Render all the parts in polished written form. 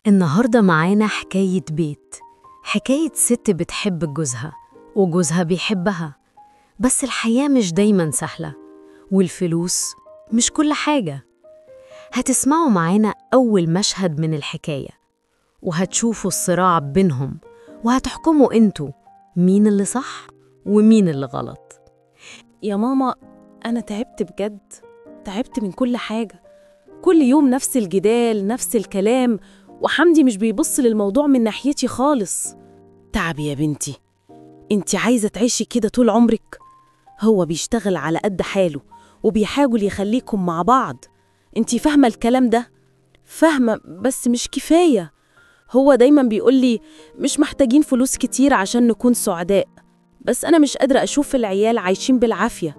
النهاردة معانا حكاية بيت، حكاية ست بتحب جوزها وجوزها بيحبها، بس الحياة مش دايما سهلة والفلوس مش كل حاجة. هتسمعوا معانا أول مشهد من الحكاية وهتشوفوا الصراع بينهم وهتحكموا انتوا مين اللي صح ومين اللي غلط. يا ماما، أنا تعبت بجد، تعبت من كل حاجة. كل يوم نفس الجدال، نفس الكلام، وحمدي مش بيبص للموضوع من ناحيتي خالص. تعب يا بنتي، انت عايزة تعيشي كده طول عمرك؟ هو بيشتغل على قد حاله وبيحاول يخليكم مع بعض. انت فاهمة الكلام ده؟ فاهمة، بس مش كفاية. هو دايما بيقولي مش محتاجين فلوس كتير عشان نكون سعداء، بس أنا مش قادرة أشوف العيال عايشين بالعافية.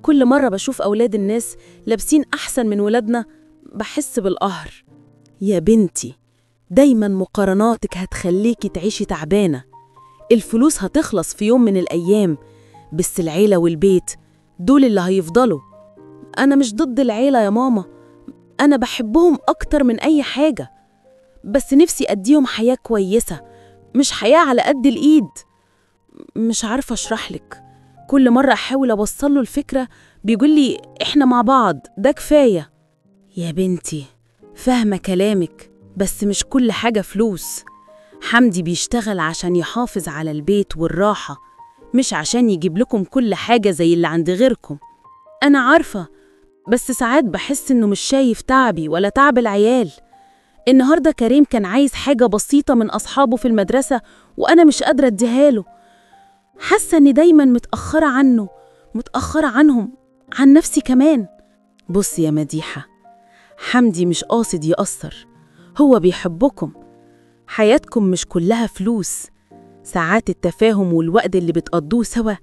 كل مرة بشوف أولاد الناس لابسين أحسن من ولادنا بحس بالقهر. يا بنتي، دايما مقارناتك هتخليكي تعيشي تعبانة. الفلوس هتخلص في يوم من الأيام، بس العيلة والبيت دول اللي هيفضلوا. أنا مش ضد العيلة يا ماما، أنا بحبهم أكتر من أي حاجة، بس نفسي أديهم حياة كويسة، مش حياة على قد الإيد. مش عارفة أشرحلك، كل مرة أحاول أوصله الفكرة بيقولي إحنا مع بعض، ده كفاية. يا بنتي، فاهمة كلامك، بس مش كل حاجة فلوس. حمدي بيشتغل عشان يحافظ على البيت والراحة، مش عشان يجيب لكم كل حاجة زي اللي عند غيركم. أنا عارفة، بس ساعات بحس إنه مش شايف تعبي ولا تعب العيال. النهاردة كريم كان عايز حاجة بسيطة من أصحابه في المدرسة وأنا مش قادرة أديهاله. حاسة إني دايما متأخرة عنه، متأخرة عنهم، عن نفسي كمان. بص يا مديحة، حمدي مش قاصد يقصر، هو بيحبكم. حياتكم مش كلها فلوس، ساعات التفاهم والوقت اللي بتقضوه سوا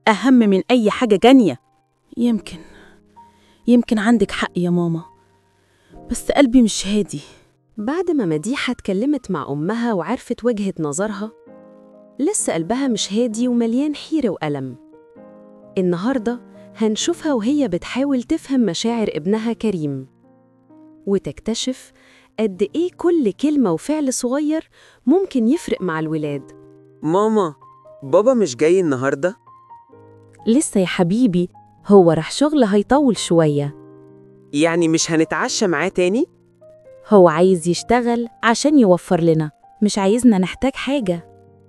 أهم من أي حاجة جانية. يمكن عندك حق يا ماما، بس قلبي مش هادي. بعد ما مديحة اتكلمت مع أمها وعرفت وجهة نظرها، لسه قلبها مش هادي ومليان حيرة وألم. النهاردة هنشوفها وهي بتحاول تفهم مشاعر ابنها كريم، وتكتشف قد إيه كل كلمة وفعل صغير ممكن يفرق مع الولاد. ماما، بابا مش جاي النهاردة؟ لسه يا حبيبي، هو راح شغل هيطول شوية. يعني مش هنتعشى معاه تاني؟ هو عايز يشتغل عشان يوفر لنا، مش عايزنا نحتاج حاجة.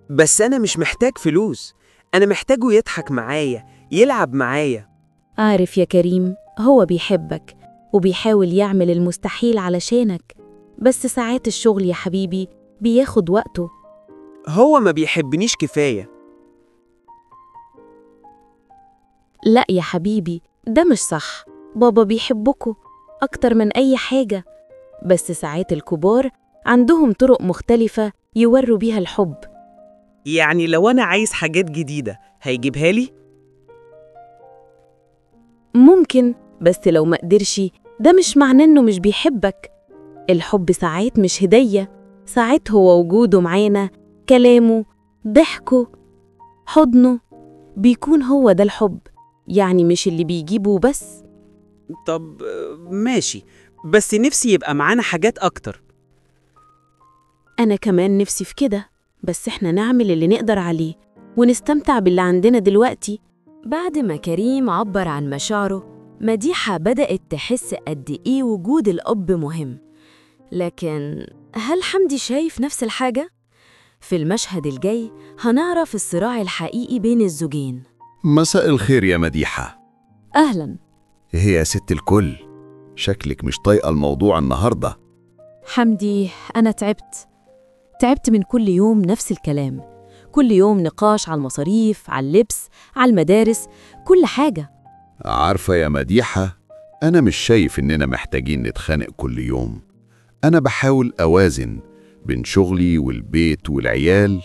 بس أنا مش محتاج فلوس، أنا محتاجه يضحك معايا، يلعب معايا. عارف يا كريم، هو بيحبك وبيحاول يعمل المستحيل علشانك، بس ساعات الشغل يا حبيبي بياخد وقته. هو ما بيحبنيش كفاية. لا يا حبيبي، ده مش صح. بابا بيحبكوا أكتر من أي حاجة، بس ساعات الكبار عندهم طرق مختلفة يوروا بيها الحب. يعني لو أنا عايز حاجات جديدة هيجيبها لي؟ ممكن، بس لو ما قدرش ده مش معناه إنه مش بيحبك. الحب ساعات مش هدية، ساعات هو وجوده معانا، كلامه، ضحكه، حضنه، بيكون هو ده الحب، يعني مش اللي بيجيبه بس. طب ماشي، بس نفسي يبقى معانا حاجات أكتر. أنا كمان نفسي في كده، بس إحنا نعمل اللي نقدر عليه ونستمتع باللي عندنا دلوقتي. بعد ما كريم عبر عن مشاعره، مديحة بدأت تحس قد إيه وجود الأب مهم. لكن هل حمدي شايف نفس الحاجة؟ في المشهد الجاي هنعرف الصراع الحقيقي بين الزوجين. مساء الخير يا مديحة. أهلاً. هي يا ست الكل، شكلك مش طايقة الموضوع النهاردة. حمدي، أنا تعبت من كل يوم نفس الكلام، كل يوم نقاش على المصاريف، على اللبس، على المدارس، كل حاجة. عارفة يا مديحة، أنا مش شايف إننا محتاجين نتخانق كل يوم. أنا بحاول أوازن بين شغلي والبيت والعيال.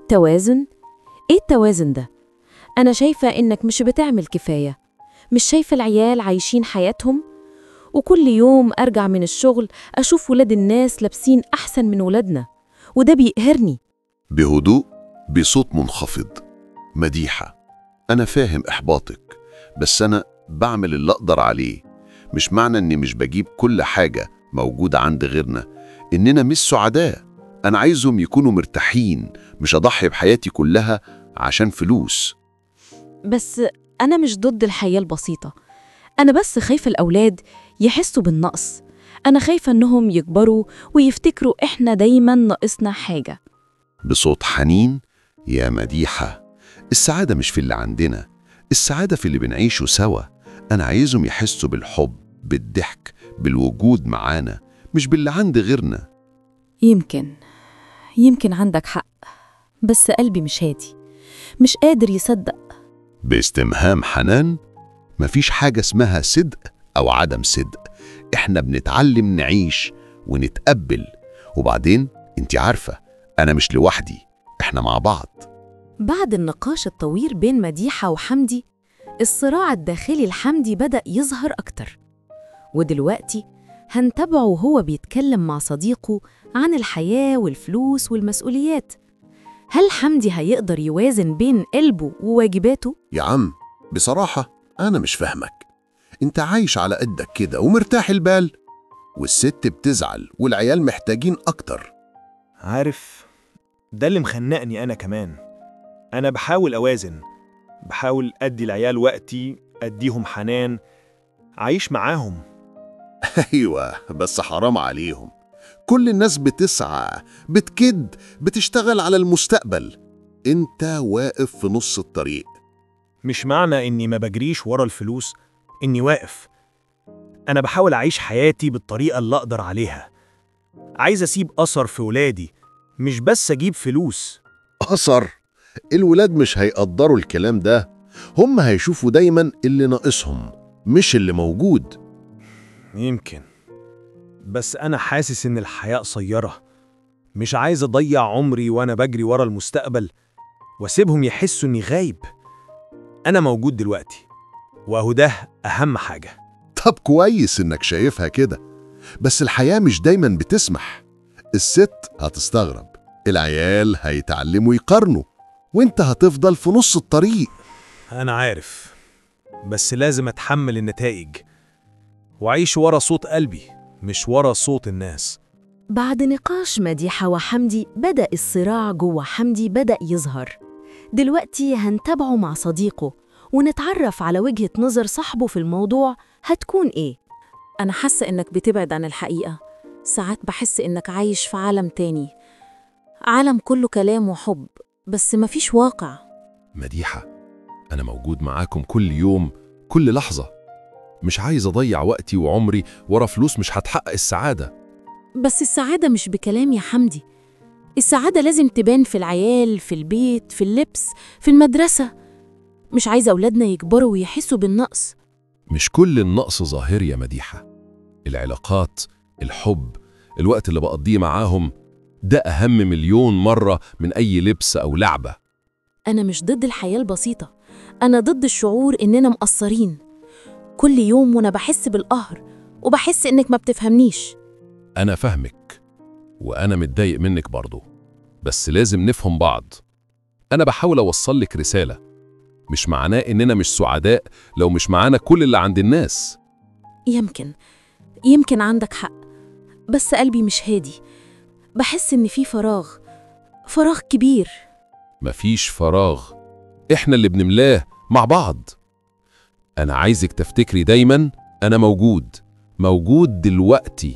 توازن؟ إيه التوازن ده؟ أنا شايفة إنك مش بتعمل كفاية، مش شايفة العيال عايشين حياتهم، وكل يوم أرجع من الشغل أشوف ولاد الناس لابسين أحسن من ولادنا، وده بيقهرني. بهدوء، بصوت منخفض. مديحة، أنا فاهم إحباطك، بس أنا بعمل اللي أقدر عليه. مش معنى إني مش بجيب كل حاجة موجودة عند غيرنا إننا مش سعداء. أنا عايزهم يكونوا مرتاحين، مش أضحي بحياتي كلها عشان فلوس. بس أنا مش ضد الحياة البسيطة، أنا بس خايفة الأولاد يحسوا بالنقص. أنا خايفة إنهم يكبروا ويفتكروا إحنا دايماً ناقصنا حاجة. بصوت حنين: يا مديحة، السعادة مش في اللي عندنا، السعادة في اللي بنعيشه سوا. أنا عايزهم يحسوا بالحب، بالضحك، بالوجود معانا، مش باللي عند غيرنا. يمكن عندك حق، بس قلبي مش هادي، مش قادر يصدق. باستمهام حنان: مفيش حاجة اسمها صدق أو عدم صدق، إحنا بنتعلم نعيش ونتقبل. وبعدين انت عارفة أنا مش لوحدي، إحنا مع بعض. بعد النقاش الطويل بين مديحة وحمدي، الصراع الداخلي لحمدي بدأ يظهر أكتر. ودلوقتي هنتابعه وهو بيتكلم مع صديقه عن الحياة والفلوس والمسؤوليات. هل حمدي هيقدر يوازن بين قلبه وواجباته؟ يا عم، بصراحة أنا مش فاهمك. أنت عايش على قدك كده ومرتاح البال، والست بتزعل والعيال محتاجين أكتر. عارف، ده اللي مخنقني أنا كمان. أنا بحاول أوازن، بحاول أدي العيال وقتي، أديهم حنان، عايش معاهم. أيوة، بس حرام عليهم. كل الناس بتسعى، بتكد، بتشتغل على المستقبل. أنت واقف في نص الطريق. مش معنى إني ما بجريش ورا الفلوس إني واقف. أنا بحاول أعيش حياتي بالطريقة اللي أقدر عليها. عايز أسيب أثر في ولادي، مش بس أجيب فلوس. أثر؟ الولاد مش هيقدروا الكلام ده، هم هيشوفوا دايما اللي ناقصهم مش اللي موجود. يمكن، بس أنا حاسس إن الحياة قصيرة. مش عايز أضيع عمري وأنا بجري ورا المستقبل واسيبهم يحسوا إني غايب. أنا موجود دلوقتي، وأهو ده أهم حاجة. طب كويس إنك شايفها كده، بس الحياة مش دايما بتسمح. الست هتستغرب، العيال هيتعلموا يقارنوا، وانت هتفضل في نص الطريق. أنا عارف، بس لازم أتحمل النتائج وأعيش ورا صوت قلبي مش ورا صوت الناس. بعد نقاش مديحة وحمدي، بدأ الصراع جوه حمدي بدأ يظهر. دلوقتي هنتابعه مع صديقه ونتعرف على وجهة نظر صاحبه في الموضوع هتكون إيه. أنا حاسة إنك بتبعد عن الحقيقة. ساعات بحس إنك عايش في عالم تاني، عالم كله كلام وحب، بس مفيش واقع. مديحة، أنا موجود معاكم كل يوم، كل لحظة. مش عايز أضيع وقتي وعمري ورا فلوس مش هتحقق السعادة. بس السعادة مش بكلام يا حمدي. السعادة لازم تبان في العيال، في البيت، في اللبس، في المدرسة. مش عايزة أولادنا يكبروا ويحسوا بالنقص. مش كل النقص ظاهري يا مديحة. العلاقات، الحب، الوقت اللي بقضيه معاهم، ده أهم مليون مرة من أي لبس أو لعبة. أنا مش ضد الحياة البسيطة، أنا ضد الشعور إننا مقصرين. كل يوم وأنا بحس بالقهر وبحس إنك ما بتفهمنيش. أنا فاهمك، وأنا متضايق منك برضو، بس لازم نفهم بعض. أنا بحاول أوصل لك رسالة، مش معناه إننا مش سعداء لو مش معانا كل اللي عند الناس. يمكن عندك حق، بس قلبي مش هادي. بحس إن في فراغ كبير. مفيش فراغ، إحنا اللي بنملاه مع بعض. أنا عايزك تفتكري دايماً أنا موجود دلوقتي.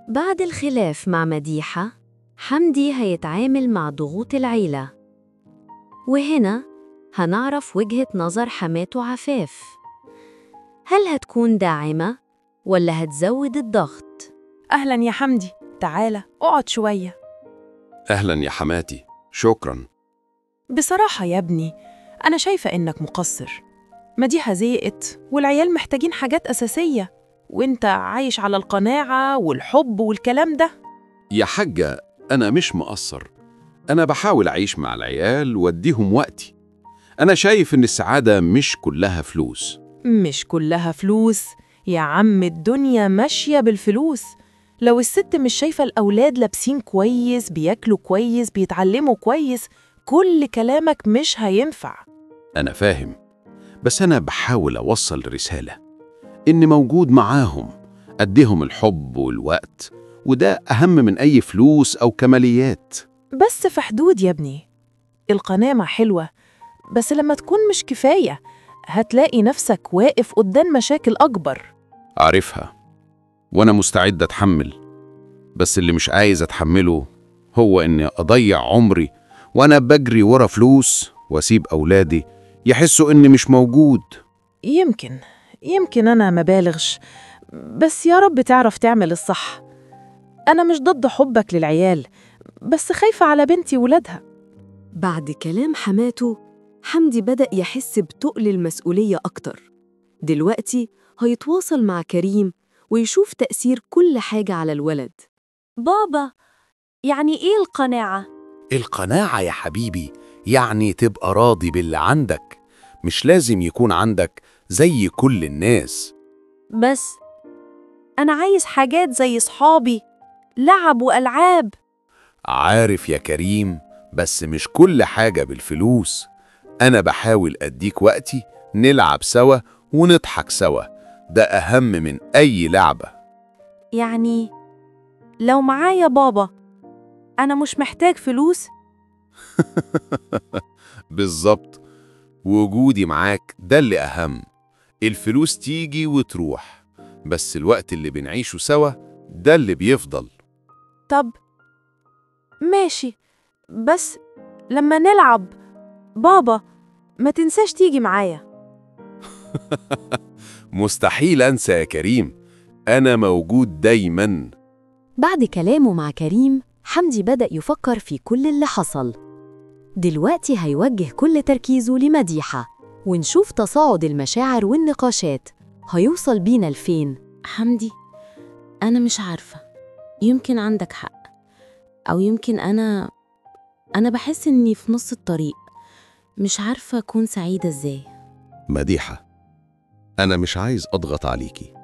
بعد الخلاف مع مديحة، حمدي هيتعامل مع ضغوط العيلة، وهنا هنعرف وجهة نظر حماته عفاف. هل هتكون داعمة ولا هتزود الضغط؟ أهلاً يا حمدي، تعالى اقعد شوية. أهلا يا حماتي، شكرا. بصراحة يا ابني، أنا شايفة إنك مقصر. مديحة زهقت والعيال محتاجين حاجات أساسية، وإنت عايش على القناعة والحب والكلام ده. يا حاجة، أنا مش مقصر، أنا بحاول أعيش مع العيال وأديهم وقتي. أنا شايف إن السعادة مش كلها فلوس. مش كلها فلوس يا عم، الدنيا ماشية بالفلوس. لو الست مش شايفة الأولاد لابسين كويس، بياكلوا كويس، بيتعلموا كويس، كل كلامك مش هينفع. أنا فاهم، بس أنا بحاول أوصل رسالة إني موجود معاهم، أديهم الحب والوقت، وده أهم من أي فلوس أو كماليات. بس في حدود يا ابني. القناعة حلوة، بس لما تكون مش كفاية هتلاقي نفسك واقف قدام مشاكل أكبر. عارفها، وأنا مستعد أتحمل، بس اللي مش عايز أتحمله هو إني أضيع عمري وأنا بجري ورا فلوس وأسيب أولادي يحسوا إني مش موجود. يمكن أنا مبالغش، بس يا رب تعرف تعمل الصح. أنا مش ضد حبك للعيال، بس خايفة على بنتي ولادها. بعد كلام حماته، حمدي بدأ يحس بتقل المسؤولية أكتر. دلوقتي هيتواصل مع كريم ويشوف تأثير كل حاجة على الولد. بابا، يعني إيه القناعة؟ القناعة يا حبيبي يعني تبقى راضي باللي عندك، مش لازم يكون عندك زي كل الناس. بس أنا عايز حاجات زي صحابي، لعب وألعاب. عارف يا كريم، بس مش كل حاجة بالفلوس. أنا بحاول أديك وقتي نلعب سوا ونضحك سوا، ده أهم من أي لعبة. يعني لو معايا بابا أنا مش محتاج فلوس؟ بالظبط، وجودي معاك ده اللي أهم. الفلوس تيجي وتروح، بس الوقت اللي بنعيشه سوا ده اللي بيفضل. طب ماشي، بس لما نلعب بابا ما تنساش تيجي معايا. مستحيل أنسى يا كريم، أنا موجود دايماً. بعد كلامه مع كريم، حمدي بدأ يفكر في كل اللي حصل. دلوقتي هيوجه كل تركيزه لمديحة، ونشوف تصاعد المشاعر والنقاشات هيوصل بينا لفين. حمدي، أنا مش عارفة، يمكن عندك حق، أو يمكن أنا بحس إني في نص الطريق، مش عارفة أكون سعيدة إزاي. مديحة، أنا مش عايز أضغط عليكي،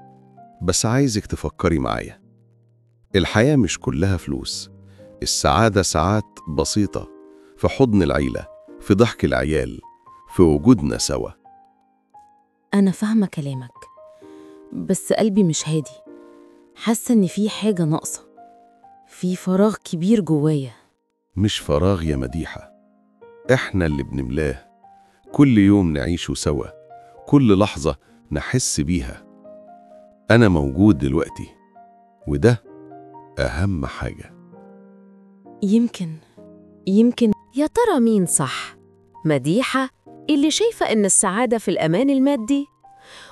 بس عايزك تفكري معايا. الحياة مش كلها فلوس، السعادة ساعات بسيطة، في حضن العيلة، في ضحك العيال، في وجودنا سوا. أنا فاهمة كلامك، بس قلبي مش هادي، حاسة إن في حاجة ناقصة، في فراغ كبير جوايا. مش فراغ يا مديحة، إحنا اللي بنملاه، كل يوم نعيشه سوا، كل لحظة نحس بيها. أنا موجود دلوقتي، وده أهم حاجة. يمكن يا ترى مين صح؟ مديحة اللي شايفة إن السعادة في الأمان المادي،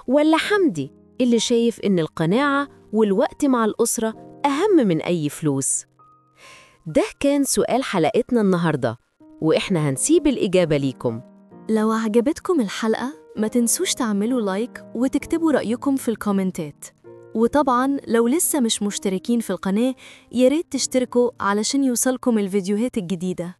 ولا حمدي اللي شايف إن القناعة والوقت مع الأسرة أهم من أي فلوس؟ ده كان سؤال حلقتنا النهاردة، وإحنا هنسيب الإجابة ليكم. لو عجبتكم الحلقة ما تنسوش تعملوا لايك وتكتبوا رأيكم في الكومنتات، وطبعاً لو لسه مش مشتركين في القناة ياريت تشتركوا علشان يوصلكم الفيديوهات الجديدة.